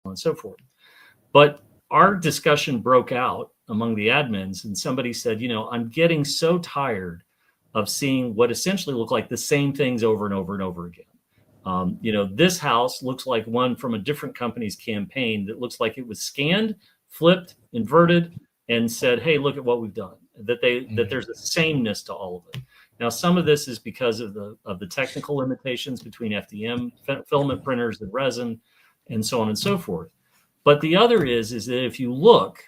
on and so forth. But our discussion broke out among the admins, and somebody said, I'm getting so tired of seeing what essentially look like the same things over and over and over again. This house looks like one from a different company's campaign that looks like it was scanned, flipped, inverted, and said, hey, look at what we've done. That there's a sameness to all of it. Now, some of this is because of the technical limitations between FDM, filament printers and resin, and so on and so forth. But the other is that if you look,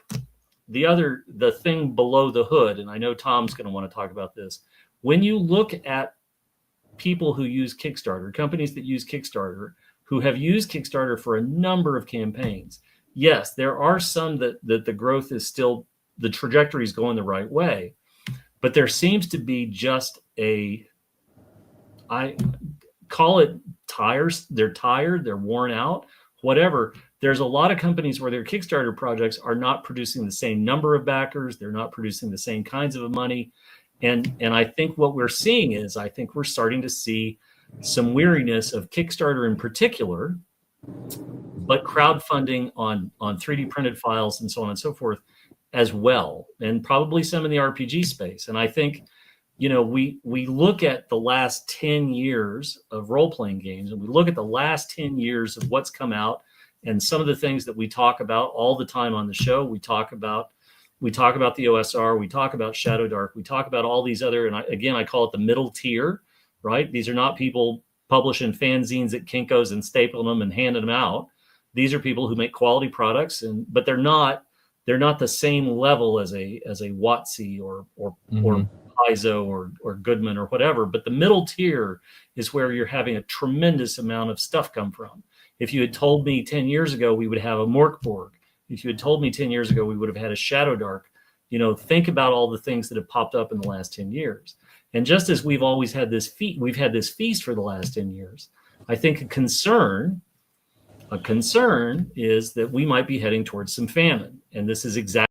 the thing below the hood, and I know Tom's going to want to talk about this, when you look at people who use Kickstarter, companies that use Kickstarter, who have used Kickstarter for a number of campaigns, yes, there are some that the growth is still, the trajectory is going the right way, but there seems to be just I call it tires. They're tired, they're worn out, whatever. There's a lot of companies where their Kickstarter projects are not producing the same number of backers. They're not producing the same kinds of money. And I think what we're seeing is, I think we're starting to see some weariness of Kickstarter in particular, but crowdfunding on 3D printed files and so on and so forth as well, and probably some in the RPG space. And I think, we look at the last 10 years of role-playing games, and we look at the last 10 years of what's come out, and some of the things that we talk about all the time on the show. We talk about the O.S.R, we talk about Shadow Dark, we talk about all these other, and I call it the middle tier, right? These are not people publishing fanzines at Kinko's and stapling them and handing them out. These are people who make quality products, but they're not the same level as a WotC or Paizo or Goodman or whatever. But the middle tier is where you're having a tremendous amount of stuff come from. If you had told me 10 years ago we would have a Morkborg, if you had told me 10 years ago we would have had a Shadow Dark, think about all the things that have popped up in the last 10 years. And just as we've always had this feast for the last 10 years, I think a concern is that we might be heading towards some famine. And this is exactly